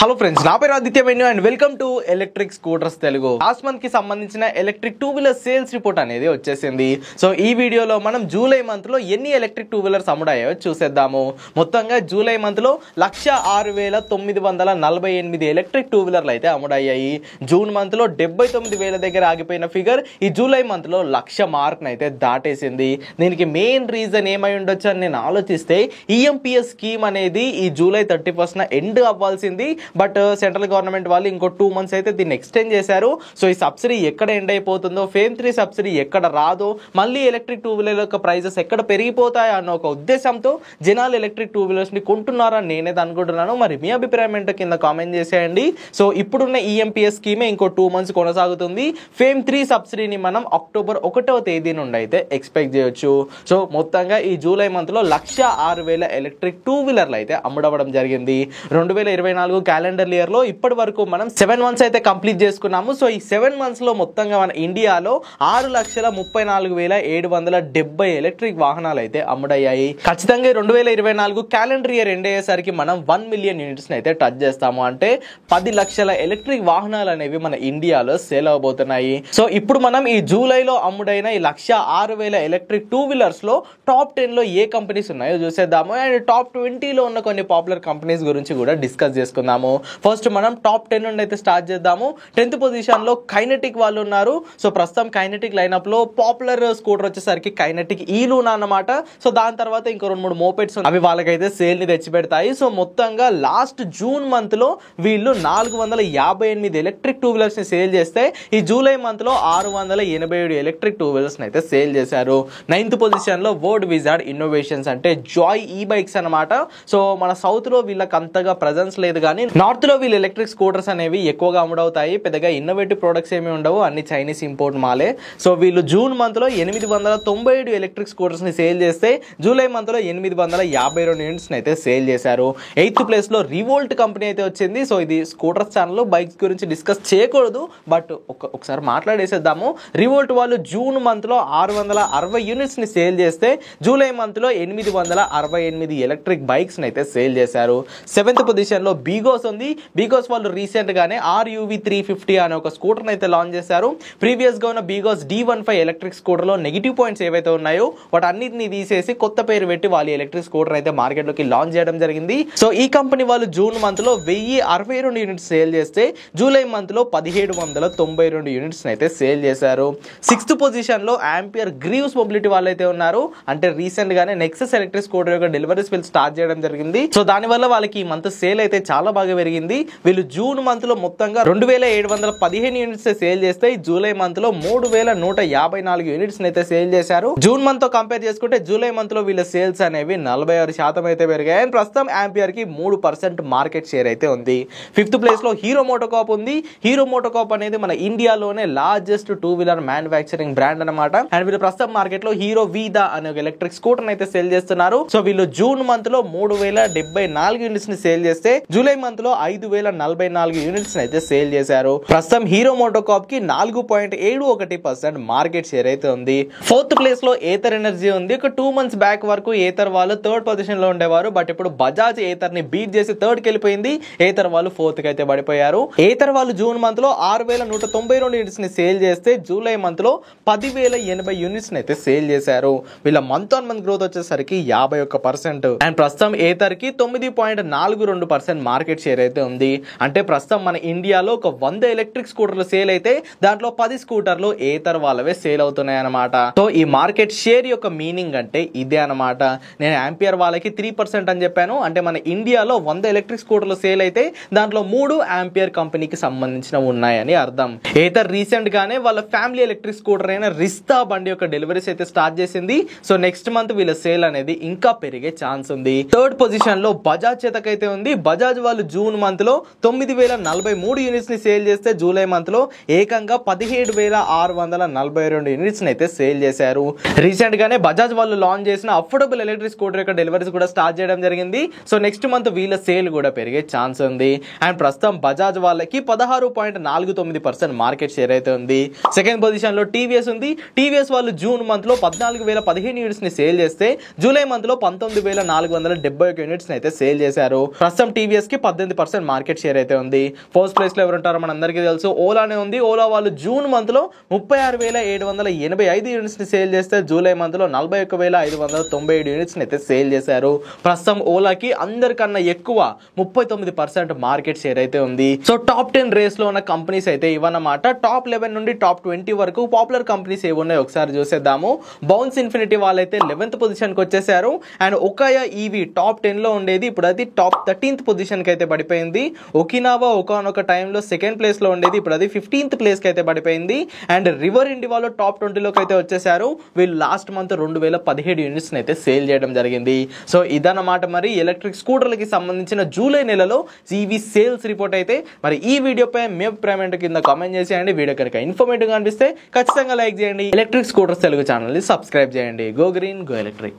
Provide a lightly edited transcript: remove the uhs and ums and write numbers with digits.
Hello friends, నా పేరు Aditya menu and welcome to electric scooters Telugu. Last month కి సంబంధించిన electric two wheeler sales report అనేది వచ్చేసింది. సో ఈ వీడియోలో మనం జూలై మంత్ లో ఎన్ని ఎలక్ట్రిక్ టూ వీలర్స్ అమ్ముడాయో చూసేద్దాము. మొత్తంగా జూలై మంత్ లో 1,06,948 ఎలక్ట్రిక్ టూ వీలర్లు అయితే అమ్ముడయ్యాయి. జూన్ మంత్ లో 79,000 దగ్గర ఆగిపోయిన ఫిగర్ ఈ జూలై మంత్ లో 1,00,000 మార్క్ అయితే దాటేసింది. దీనికి మెయిన్ రీజన్ ఏమై ఉండొచ్చు అని నేను ఆలోచిస్తే ఈఎంపీఎస్ స్కీమ్ అనేది ఈ జూలై 31st ఎండ్ అవ్వాల్సింది. బట్ సెంట్రల్ గవర్నమెంట్ వాళ్ళు ఇంకో 2 months అయితే దీన్ని ఎక్స్టెండ్ చేశారు. సో ఈ సబ్సిడీ ఎక్కడ ఎండ్ అయిపోతుందో, ఫేమ్ 3 సబ్సిడీ ఎక్కడ రాదో, మళ్ళీ ఎలక్ట్రిక్ టూ వీలర్ యొక్క ప్రైజెస్ ఎక్కడ పెరిగిపోతాయి అన్న ఒక ఉద్దేశంతో జనాలు ఎలక్ట్రిక్ టూ వీలర్స్ ని కొంటున్నారని నేనైతే అనుకుంటున్నాను. మరి మీ అభిప్రాయం ఏంటో కింద కామెంట్ చేసేయండి. సో ఇప్పుడున్న ఈఎంపీఎస్ స్కీమే ఇంకో 2 months కొనసాగుతుంది. ఫేమ్ 3 సబ్సిడీని మనం అక్టోబర్ 1వ తేదీ నుండి అయితే ఎక్స్పెక్ట్ చేయొచ్చు. సో మొత్తంగా ఈ జూలై మంత్ లో 1,06,000 ఎలక్ట్రిక్ టూ వీలర్లు అయితే అమ్ముడవడం జరిగింది. 2024 క్యాలెండర్ ఇయర్ లో ఇప్పటి వరకు మనం 7 months అయితే కంప్లీట్ చేసుకున్నాము. సో ఈ 7 months లో మొత్తంగా మన ఇండియాలో 6,34,770 ఎలక్ట్రిక్ వాహనాలు అయితే అమ్ముడయ్యాయి. ఖచ్చితంగా 2024 క్యాలెండర్ ఇయర్ ఎండ్ అయ్యేసరికి మనం 1 million యూనిట్స్ అయితే టచ్ చేస్తాము. అంటే 10 లక్షల ఎలక్ట్రిక్ వాహనాలు అనేవి మన ఇండియాలో సేల్ అవబోతున్నాయి. సో ఇప్పుడు మనం ఈ జూలైలో అమ్ముడైన ఈ 1,06,000 ఎలక్ట్రిక్ టూ వీలర్స్ లో టాప్ 10 లో ఏ కంపెనీస్ ఉన్నాయో చూసేద్దాము. అండ్ టాప్ 20 లో ఉన్న కొన్ని పాపులర్ కంపెనీస్ గురించి కూడా డిస్కస్ చేసుకుందాము. ఫస్ట్ మనం టాప్ 10 నుండి అయితే స్టార్ట్ చేద్దాము. 10th పొజిషన్ లో కైనెటిక్ వాళ్ళు ఉన్నారు. సో ప్రస్తుతం కైనెటిక్ లైనప్ లో పాపులర్ స్కూటర్ వచ్చేసరికి కైనెటిక్ ఈలూనా అన్నమాట. సో దాని తర్వాత ఇంకో 2-3 మోపెడ్స్ అవి వాళ్ళకైతే సేల్ ని తెచ్చి పెడతాయి. సో మొత్తంగా లాస్ట్ జూన్ మంత్ లో వీళ్ళు 458 ఎలక్ట్రిక్ టూ వీలర్స్ ని సేల్ చేస్తే ఈ జూలై మంత్ లో 687 ఎలక్ట్రిక్ టూ వీలర్స్ ని అయితే సేల్ చేశారు. 9th పొజిషన్ లో వర్డ్ విజార్డ్ ఇన్నోవేషన్స్ అంటే జాయ్ ఈ బైక్స్ అనమాట. సో మన సౌత్ లో వీళ్ళకి అంతగా ప్రెజెన్స్ లేదు, కానీ నార్త్ లో వీళ్ళు ఎలక్ట్రిక్ స్కూటర్స్ అనేవి ఎక్కువగా అమ్ముడవుతాయి. పెద్దగా ఇన్నోవేటివ్ ప్రొడక్ట్స్ ఏమి ఉండవు, అన్ని చైనీస్ ఇంపోర్ట్ మాలే. సో వీళ్ళు జూన్ మంత్ లో 897 ఎలక్ట్రిక్ స్కూటర్స్ ని సేల్ చేస్తే జూలై మంత్ లో 852 యూనిట్స్ అయితే సేల్ చేశారు. 8th ప్లేస్ లో రివోల్ట్ కంపెనీ అయితే వచ్చింది. సో ఇది స్కూటర్స్ ఛానల్ బైక్స్ గురించి డిస్కస్ చేయకూడదు, బట్ ఒకసారి మాట్లాడేసేద్దాము. రివోల్ట్ వాళ్ళు జూన్ మంత్ లో 660 యూనిట్స్ ని సేల్ చేస్తే జూలై మంత్ లో 868 ఎలక్ట్రిక్ బైక్స్ అయితే సేల్ చేశారు. 7th పొజిషన్ లో బీగోస్ ఉంది. బీగోస్ వాళ్ళు రీసెంట్ గానే RUV 350 అనే ఒక స్కూటర్ అయితే లాంచ్ చేశారు. ప్రీవియస్ గా ఉన్న బీగోస్ D15 ఎలక్ట్రిక్ స్కూటర్ లో నెగిటివ్ పాయింట్స్ ఏవైతే ఉన్నాయో వాటి అన్నిటిని తీసేసి కొత్త పేరు పెట్టి వాళ్ళు ఎలక్ట్రిక్ స్కూటర్ అయితే మార్కెట్ లోకి లాంచ్ చేయడం జరిగింది. సో ఈ కంపెనీ వాళ్ళు జూన్ మంత్ లో 1062 యూనిట్స్ సేల్ చేస్తే జూలై మంత్ లో 1792 యూనిట్స్ అయితే సేల్ చేశారు. 6th పొజిషన్ లో ఆంపియర్ గ్రీవ్స్ మొబిలిటీ వాళ్ళు అయితే ఉన్నారు. అంటే రీసెంట్ గానే నెక్సస్ ఎలక్ట్రిక్ స్కూటర్ యొక్క డెలివరీస్ వీళ్ళు స్టార్ట్ చేయడం జరిగింది. సో దాని వల్ల వాళ్ళకి ఈ మంత్ సేల్ అయితే చాలా బాగా పెరిగింది. వీళ్ళు జూన్ మంత్ లో మొత్తంగా 2,715 యూనిట్స్ సేల్ చేస్తే జూలై మంత్ లో 3,154 యూనిట్స్ అయితే సేల్ చేశారు. జూన్ మంత్ తో కంపేర్ చేసుకుంటే జూలై మంత్ లో వీళ్ళ సేల్స్ అనేవి 46% అయితే పెరిగాయి. అండ్ ప్రస్తుతం ఆంపియర్ కి 3% మార్కెట్ షేర్ అయితే ఉంది. 5th ప్లేస్ లో హీరో మోటోకార్ప్ ఉంది. హీరో మోటోకార్ప్ అనేది మన ఇండియాలోనే largest two wheeler manufacturing brand అనమాట. అండ్ వీళ్ళు ప్రస్తుతం మార్కెట్ లో హీరో వీదా అనే ఒక ఎలక్ట్రిక్ స్కూటర్ అయితే సేల్ చేస్తున్నారు. సో వీళ్ళు జూన్ మంత్ లో 3,074 యూనిట్స్ ని సేల్ చేస్తే జూలై మంత్ లో 5,044 యూనిట్స్ అయితే సేల్ చేశారు. ప్రస్తుతం హీరో మోటోకార్ప్ కి 4.71% మార్కెట్ షేర్ అయితే ఉంది. 4th ప్లేస్ లో ఏథర్ ఎనర్జీ ఉంది. ఒక 2 months బ్యాక్ వరకు ఏథర్ వాళ్ళు 3rd పొజిషన్ లో ఉండేవారు. బట్ ఇప్పుడు బజాజ్ ఏథర్ ని బీట్ చేసి 3rd కి వెళ్ళిపోయింది. ఏథర్ వాళ్ళు 4th కి అయితే పడిపోయారు. ఏథర్ వాళ్ళు జూన్ మంత్ లో 6,192 యూనిట్స్ ని సేల్ చేస్తే జూలై మంత్ లో 10,080 యూనిట్స్ అయితే సేల్ చేశారు. వీళ్ళ మంత్ ఆన్ మంత్ గ్రోత్ వచ్చేసరికి 51%. అండ్ ప్రస్తుతం ఏథర్ కి 9.42% మార్కెట్ షేర్ అయితే ఉంది. అంటే ప్రస్తుతం మన ఇండియాలో ఒక 100 ఎలక్ట్రిక్ స్కూటర్లు సేల్ అయితే దాంట్లో 10 స్కూటర్లు ఏథర్ వాళ్ళవే సేల్ అవుతున్నాయి అనమాట. సో ఈ మార్కెట్ షేర్ యొక్క మీనింగ్ అంటే ఇదే అనమాట. నేను ఆంపియర్ వాళ్ళకి 3% అని చెప్పాను. అంటే మన ఇండియాలో 100 ఎలక్ట్రిక్ స్కూటర్లు సేల్ అయితే దాంట్లో 3 ఆంపియర్ కంపెనీకి సంబంధించిన ఉన్నాయని అర్థం. ఏథర్ రీసెంట్ గానే వాళ్ళ ఫ్యామిలీ ఎలక్ట్రిక్ స్కూటర్ అయిన రిస్తా బండి యొక్క డెలివరీస్ అయితే స్టార్ట్ చేసింది. సో నెక్స్ట్ మంత్ వీళ్ళ సేల్ అనేది ఇంకా పెరిగే ఛాన్స్ ఉంది. 3rd పొజిషన్ లో బజాజ్ చేతకైతే ఉంది. బజాజ్ వాళ్ళు జూన్ మంత్ లో 9,043 యూనిట్స్ ని సేల్ చేస్తే జూలై మంత్ లో ఏకంగా 17,642 యూనిట్స్ అయితే సేల్ చేశారు. రీసెంట్ గానే బజాజ్ వాళ్ళు లాంచ్ చేసిన అఫోర్డబుల్ ఎలక్ట్రిక్ స్కూటర్ యొక్క డెలివరీస్ కూడా స్టార్ట్ చేయడం జరిగింది. సో నెక్స్ట్ మంత్ వీళ్ళ సేల్ కూడా పెరిగే ఛాన్స్ ఉంది. అండ్ ప్రస్తుతం బజాజ్ వాళ్ళకి 16.49% మార్కెట్ షేర్ అయితే ఉంది. 2nd పొజిషన్ లో టీవీఎస్ ఉంది. టీవీఎస్ వాళ్ళు జూన్ మంత్ లో 14,015 యూనిట్స్ ని సేల్ చేస్తే జూలై మంత్ లో 19,471 యూనిట్స్ అయితే సేల్ చేశారు. ప్రస్తుతం టీవీఎస్ కి 18% మార్కెట్ షేర్ అయితే ఉంది. ఫస్ట్ ప్లేస్ లో ఎవరు ఉంటారో మనందరికీ తెలుసు, ఓలానే ఉంది. ఓలా వాళ్ళు జూన్ మంత్ లో 36,785 యూనిట్స్ ని సేల్ చేస్తే జూలై మంత్ లో 41,597 యూనిట్స్ ని అయితే సేల్ చేశారు. ప్రస్తుతం ఓలాకి అందరికన్నా ఎక్కువ 39% మార్కెట్ షేర్ అయితే ఉంది. సో టాప్ 10 రేస్ లో ఉన్న కంపెనీస్ అయితే ఇవన్నమాట. టాప్ 11 నుండి టాప్ 20 వరకు పాపులర్ కంపెనీస్ ఏవి ఉన్నాయో ఒకసారి చూసేద్దాము. బౌన్స్ ఇన్ఫినిటీ వాళ్ళైతే 11th పొజిషన్ కి వచ్చేసారు. అండ్ ఒకయా ఈవీ టాప్ 10 లో ఉండేది, ఇప్పుడు అది టాప్ 13th పొజిషన్ కి అయితే పడిపోయింది. ఒకినావా ఒకనొక టైంలో సెకండ్ ప్లేస్ లో ఉండేది, ఇప్పుడు అది 15th ప్లేస్ కి అయితే పడిపోయింది. అండ్ రివర్ ఇండివాలో టాప్ 20 లోకి అయితే వచ్చేసారు. వీళ్ళు లాస్ట్ మంత్ 2017 యూనిట్స్ అయితే సేల్ చేయడం జరిగింది. సో ఇదన్నమాట మరి ఎలక్ట్రిక్ స్కూటర్లకి సంబంధించిన జూలై నెలలో ఈవీ సేల్స్ రిపోర్ట్ అయితే. మరి ఈ వీడియోపై మీ అభిప్రాయం ఏంటో కింద కామెంట్ చేసేయండి. వీడియో కనుక ఇన్ఫర్మేటివ్ గా అనిపిస్తే ఖచ్చితంగా లైక్ చేయండి. ఎలక్ట్రిక్ స్కూటర్స్ తెలుగు ఛానల్ ని సబ్స్క్రైబ్ చేయండి. Go green go electric.